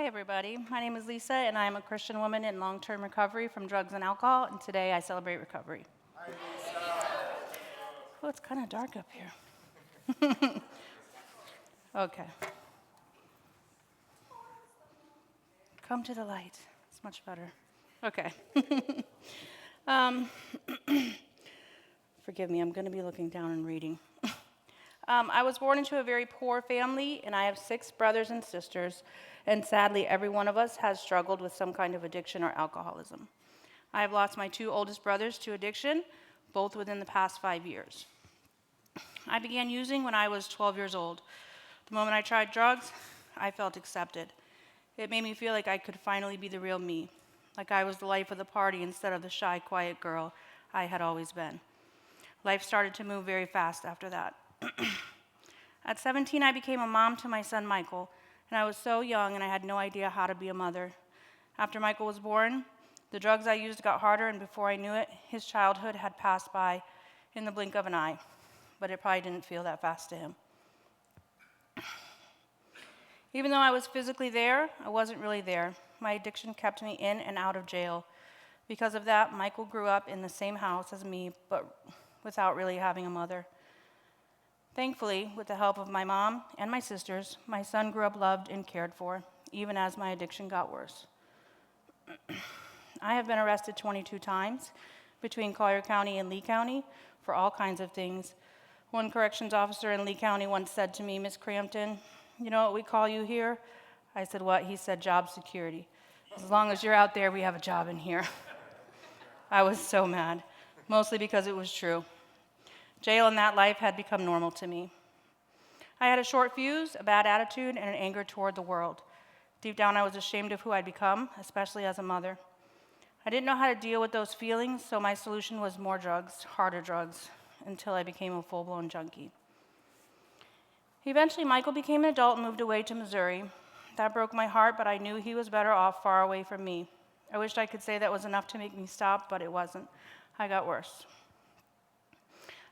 Hi, everybody. My name is Lisa, and I am a Christian woman in long-term recovery from drugs and alcohol, and today I celebrate recovery. Hi, Lisa. Oh, it's kind of dark up here. Okay. Come to the light. It's much better. Okay. um, Forgive me, I'm going to be looking down and reading. I was born into a very poor family, and I have 6 brothers and sisters, and sadly, every one of us has struggled with some kind of addiction or alcoholism. I have lost my 2 oldest brothers to addiction, both within the past 5 years. I began using when I was 12 years old. The moment I tried drugs, I felt accepted. It made me feel like I could finally be the real me, like I was the life of the party instead of the shy, quiet girl I had always been. Life started to move very fast after that. At 17, I became a mom to my son Michael, and I was so young and I had no idea how to be a mother. After Michael was born, the drugs I used got harder, and before I knew it, his childhood had passed by in the blink of an eye, but it probably didn't feel that fast to him. Even though I was physically there, I wasn't really there. My addiction kept me in and out of jail. Because of that, Michael grew up in the same house as me, but without really having a mother. Thankfully, with the help of my mom and my sisters, my son grew up loved and cared for, even as my addiction got worse. I have been arrested 22 times between Collier County and Lee County for all kinds of things. One corrections officer in Lee County once said to me, "Miss Crampton, you know what we call you here?" I said, "What?" He said, "Job security. As long as you're out there, we have a job in here." I was so mad, mostly because it was true. Jail and that life had become normal to me. I had a short fuse, a bad attitude, and an anger toward the world. Deep down, I was ashamed of who I'd become, especially as a mother. I didn't know how to deal with those feelings, so my solution was more drugs, harder drugs, until I became a full-blown junkie. Eventually, Michael became an adult and moved away to Missouri. That broke my heart, but I knew he was better off far away from me. I wished I could say that was enough to make me stop, but it wasn't. I got worse.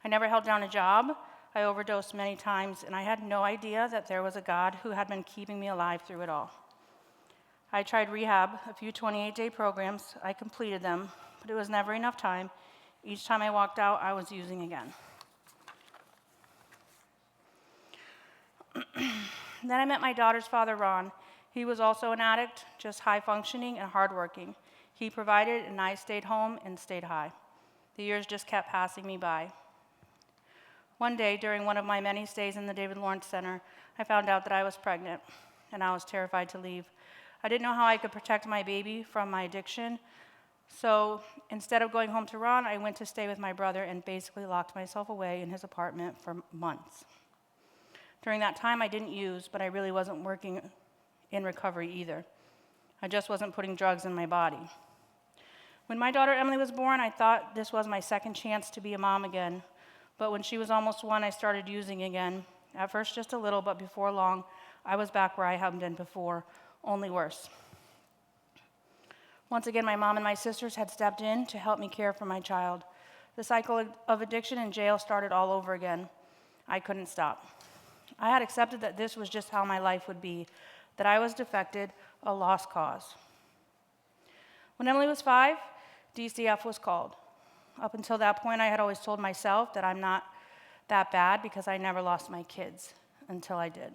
I never held down a job. I overdosed many times, and I had no idea that there was a God who had been keeping me alive through it all. I tried rehab, a few 28-day programs. I completed them, but it was never enough time. Each time I walked out, I was using again. Then I met my daughter's father, Ron. He was also an addict, just high-functioning and hardworking. He provided, and I stayed home and stayed high. The years just kept passing me by. One day, during one of my many stays in the David Lawrence Center, I found out that I was pregnant, and I was terrified to leave. I didn't know how I could protect my baby from my addiction, so instead of going home to Ron, I went to stay with my brother and basically locked myself away in his apartment for months. During that time, I didn't use, but I really wasn't working in recovery either. I just wasn't putting drugs in my body. When my daughter Emily was born, I thought this was my second chance to be a mom again. But when she was almost 1, I started using again. At first just a little, but before long, I was back where I hadn't been before, only worse. Once again, my mom and my sisters had stepped in to help me care for my child. The cycle of addiction and jail started all over again. I couldn't stop. I had accepted that this was just how my life would be, that I was defected, a lost cause. When Emily was 5, DCF was called. Up until that point, I had always told myself that I'm not that bad because I never lost my kids, until I did.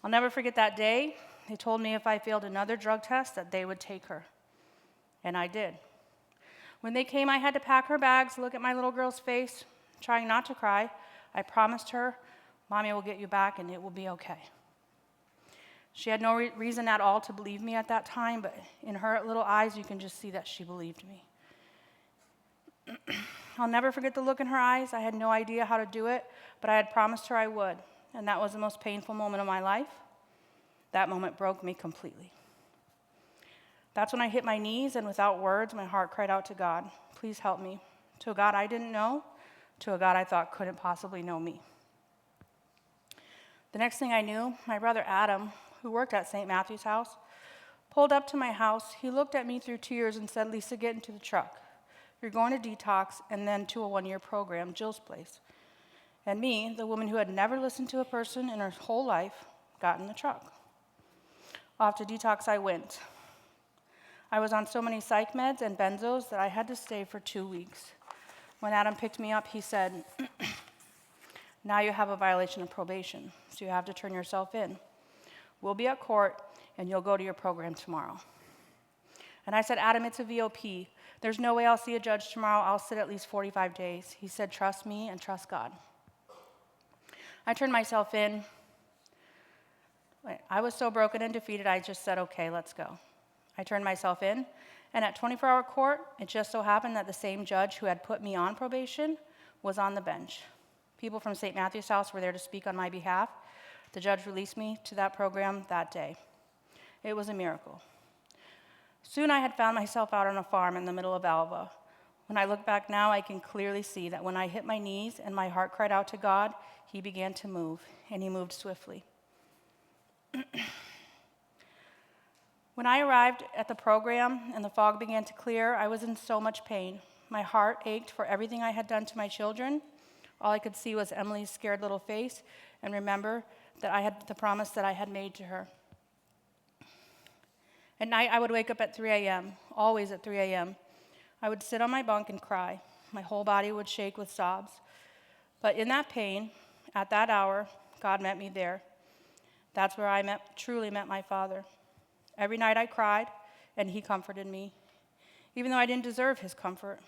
I'll never forget that day. They told me if I failed another drug test that they would take her, and I did. When they came, I had to pack her bags, look at my little girl's face, trying not to cry. I promised her, "Mommy will get you back and it will be okay." She had no reason at all to believe me at that time, but in her little eyes, you can just see that she believed me. I'll never forget the look in her eyes. I had no idea how to do it, but I had promised her I would, and that was the most painful moment of my life. That moment broke me completely. That's when I hit my knees, and without words, my heart cried out to God, "Please help me." To a God I didn't know, to a God I thought couldn't possibly know me. The next thing I knew, my brother Adam, who worked at St. Matthew's House, pulled up to my house. He looked at me through tears and said, "Lisa, get into the truck. You're going to detox and then to a 1-year program, Jill's place." And me, the woman who had never listened to a person in her whole life, got in the truck. Off to detox I went. I was on so many psych meds and benzos that I had to stay for 2 weeks. When Adam picked me up, he said, now you have a violation of probation, so you have to turn yourself in. We'll be at court, and you'll go to your program tomorrow. And I said, Adam, it's a VOP. There's no way I'll see a judge tomorrow. I'll sit at least 45 days. He said, trust me and trust God. I turned myself in. I was so broken and defeated, I just said, okay, let's go. I turned myself in, and at 24-hour court, it just so happened that the same judge who had put me on probation was on the bench. People from St. Matthew's House were there to speak on my behalf. The judge released me to that program that day. It was a miracle. Soon I had found myself out on a farm in the middle of Alva. When I look back now, I can clearly see that when I hit my knees and my heart cried out to God, he began to move, and he moved swiftly. When I arrived at the program and the fog began to clear, I was in so much pain. My heart ached for everything I had done to my children. All I could see was Emily's scared little face and remember that I had the promise that I had made to her. At night, I would wake up at 3 a.m., always at 3 a.m. I would sit on my bunk and cry. My whole body would shake with sobs. But in that pain, at that hour, God met me there. That's where I truly met my Father. Every night I cried, and he comforted me. Even though I didn't deserve his comfort,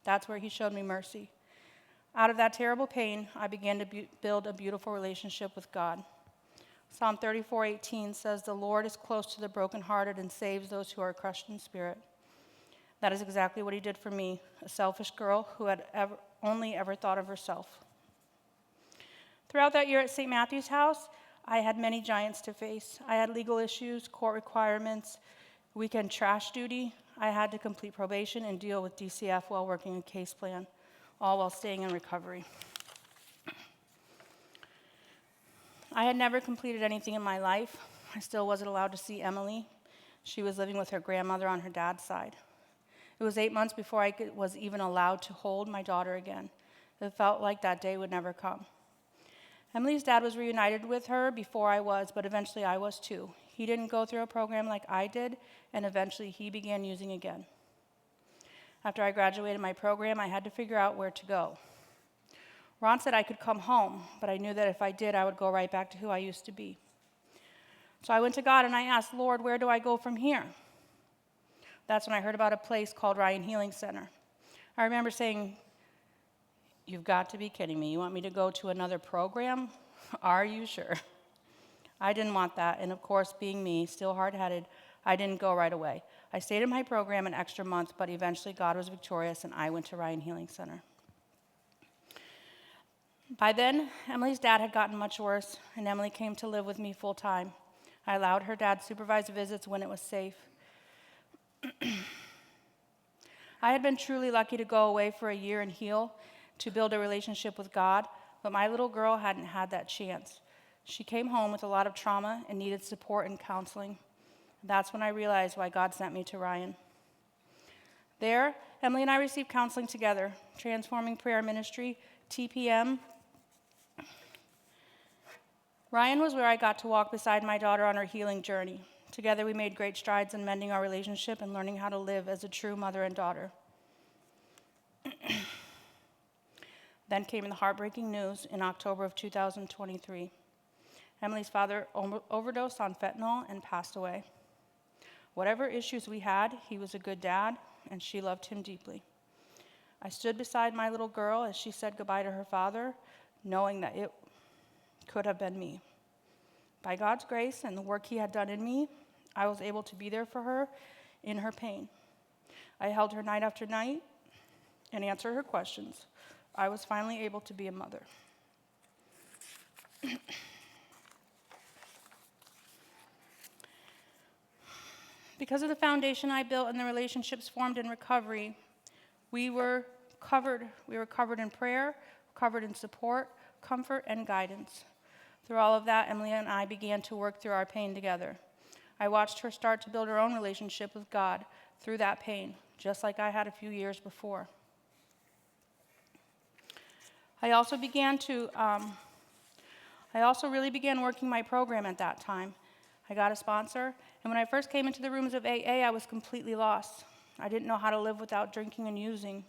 that's where he showed me mercy. Out of that terrible pain, I began to build a beautiful relationship with God. Psalm 34:18 says, the Lord is close to the brokenhearted and saves those who are crushed in spirit. That is exactly what he did for me, a selfish girl who had only ever thought of herself. Throughout that year at St. Matthew's House, I had many giants to face. I had legal issues, court requirements, weekend trash duty. I had to complete probation and deal with DCF while working a case plan, all while staying in recovery. I had never completed anything in my life. I still wasn't allowed to see Emily. She was living with her grandmother on her dad's side. It was 8 months before I was even allowed to hold my daughter again. It felt like that day would never come. Emily's dad was reunited with her before I was, but eventually I was too. He didn't go through a program like I did, and eventually he began using again. After I graduated my program, I had to figure out where to go. Ron said I could come home, but I knew that if I did, I would go right back to who I used to be. So I went to God and I asked, Lord, where do I go from here? That's when I heard about a place called Ryan Healing Center. I remember saying, you've got to be kidding me. You want me to go to another program? Are you sure? I didn't want that, and of course, being me, still hard-headed, I didn't go right away. I stayed in my program an extra month, but eventually God was victorious, and I went to Ryan Healing Center. By then, Emily's dad had gotten much worse, and Emily came to live with me full-time. I allowed her dad supervised visits when it was safe. I had been truly lucky to go away for a year and heal, to build a relationship with God, but my little girl hadn't had that chance. She came home with a lot of trauma and needed support and counseling. That's when I realized why God sent me to Ryan. There, Emily and I received counseling together, Transforming Prayer Ministry, TPM. Ryan was where I got to walk beside my daughter on her healing journey. Together we made great strides in mending our relationship and learning how to live as a true mother and daughter. Then came the heartbreaking news in October of 2023. Emily's father overdosed on fentanyl and passed away. Whatever issues we had, he was a good dad, and she loved him deeply. I stood beside my little girl as she said goodbye to her father, knowing that it could have been me. By God's grace and the work he had done in me, I was able to be there for her in her pain. I held her night after night and answered her questions. I was finally able to be a mother. Because of the foundation I built and the relationships formed in recovery, we were covered. We were covered in prayer, covered in support, comfort, and guidance. Through all of that, Emily and I began to work through our pain together. I watched her start to build her own relationship with God through that pain, just like I had a few years before. I also really began working my program at that time. I got a sponsor, And when I first came into the rooms of AA, I was completely lost. I didn't know how to live without drinking and using.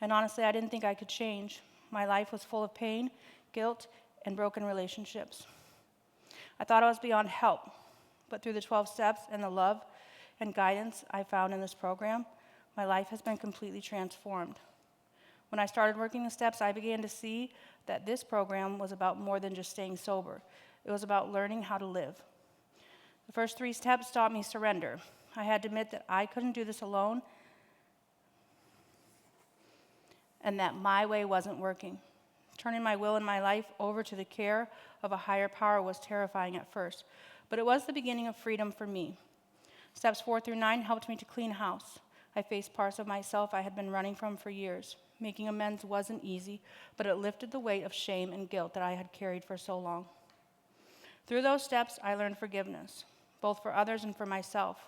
And honestly, I didn't think I could change. My life was full of pain, guilt, and broken relationships. I thought I was beyond help, but through the 12 steps and the love and guidance I found in this program, my life has been completely transformed. When I started working the steps, I began to see that this program was about more than just staying sober. It was about learning how to live. The first 3 steps taught me surrender. I had to admit that I couldn't do this alone and that my way wasn't working. Turning my will and my life over to the care of a higher power was terrifying at first, but it was the beginning of freedom for me. Steps 4 through 9 helped me to clean house. I faced parts of myself I had been running from for years. Making amends wasn't easy, but it lifted the weight of shame and guilt that I had carried for so long. Through those steps, I learned forgiveness, both for others and for myself.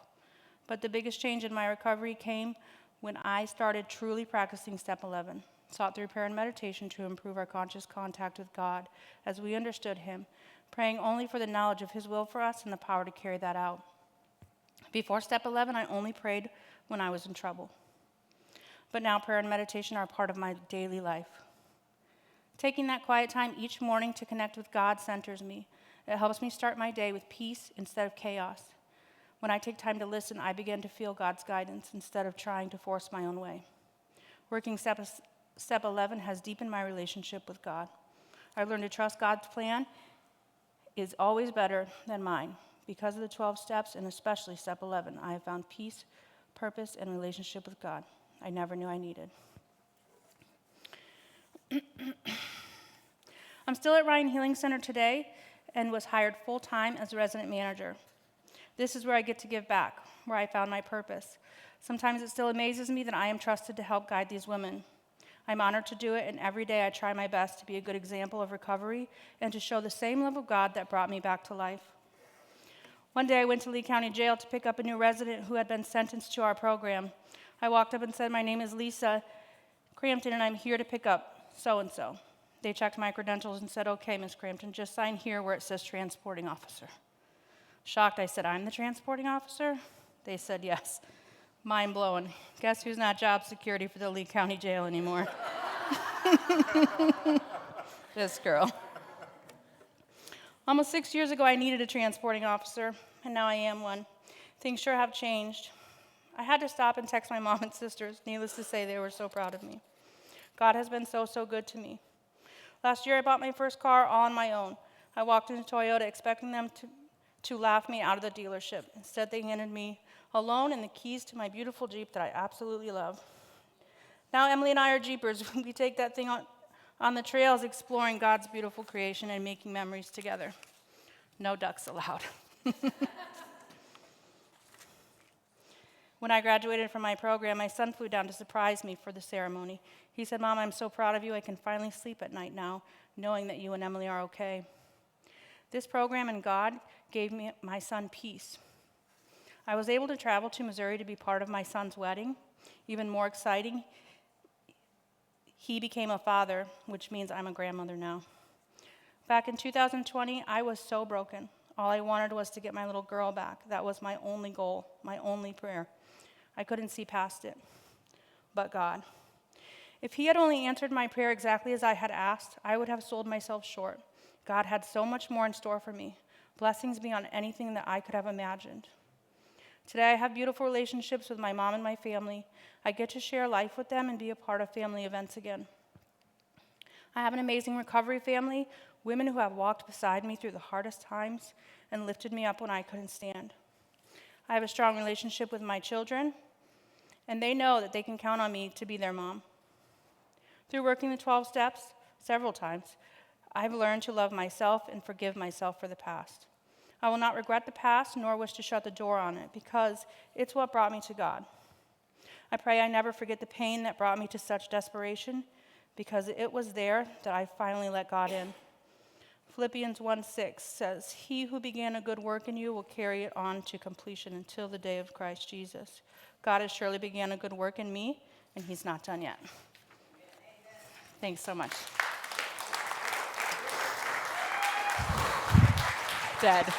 But the biggest change in my recovery came when I started truly practicing Step 11, sought through prayer and meditation to improve our conscious contact with God as we understood Him, praying only for the knowledge of His will for us and the power to carry that out. Before Step 11, I only prayed when I was in trouble. But now prayer and meditation are part of my daily life. Taking that quiet time each morning to connect with God centers me. It helps me start my day with peace instead of chaos. When I take time to listen, I begin to feel God's guidance instead of trying to force my own way. Working Step 11 has deepened my relationship with God. I've learned to trust God's plan is always better than mine. Because of the 12 steps, and especially Step 11, I have found peace, purpose, and relationship with God I never knew I needed. I'm still at Ryan Healing Center today and was hired full-time as a resident manager. This is where I get to give back, where I found my purpose. Sometimes it still amazes me that I am trusted to help guide these women. I'm honored to do it, and every day I try my best to be a good example of recovery and to show the same love of God that brought me back to life. One day I went to Lee County Jail to pick up a new resident who had been sentenced to our program. I walked up and said, "My name is Lisa Crampton, and I'm here to pick up so-and-so." They checked my credentials and said, "Okay, Ms. Crampton, just sign here where it says transporting officer." Shocked, I said, "I'm the transporting officer?" They said, "Yes." Mind blowing. Guess who's not job security for the Lee County Jail anymore? This girl. Almost 6 years ago, I needed a transporting officer, and now I am one. Things sure have changed. I had to stop and text my mom and sisters. Needless to say, they were so proud of me. God has been so, so good to me. Last year, I bought my first car all on my own. I walked into Toyota expecting them to laugh me out of the dealership. Instead, they handed me a loan and the keys to my beautiful Jeep that I absolutely love. Now, Emily and I are Jeepers. We take that thing on the trails, exploring God's beautiful creation and making memories together. No ducks allowed. When I graduated from my program, my son flew down to surprise me for the ceremony. He said, "Mom, I'm so proud of you. I can finally sleep at night now, knowing that you and Emily are okay." This program and God gave me my son peace. I was able to travel to Missouri to be part of my son's wedding. Even more exciting, he became a father, which means I'm a grandmother now. Back in 2020, I was so broken. All I wanted was to get my little girl back. That was my only goal, my only prayer. I couldn't see past it. But God. If He had only answered my prayer exactly as I had asked, I would have sold myself short. God had so much more in store for me, blessings beyond anything that I could have imagined. Today, I have beautiful relationships with my mom and my family. I get to share life with them and be a part of family events again. I have an amazing recovery family, women who have walked beside me through the hardest times and lifted me up when I couldn't stand. I have a strong relationship with my children, and they know that they can count on me to be their mom. Through working the 12 steps several times, I've learned to love myself and forgive myself for the past. I will not regret the past nor wish to shut the door on it because it's what brought me to God. I pray I never forget the pain that brought me to such desperation because it was there that I finally let God in. Philippians 1:6 says, "He who began a good work in you will carry it on to completion until the day of Christ Jesus." God has surely began a good work in me, and He's not done yet. Thanks so much. Dead.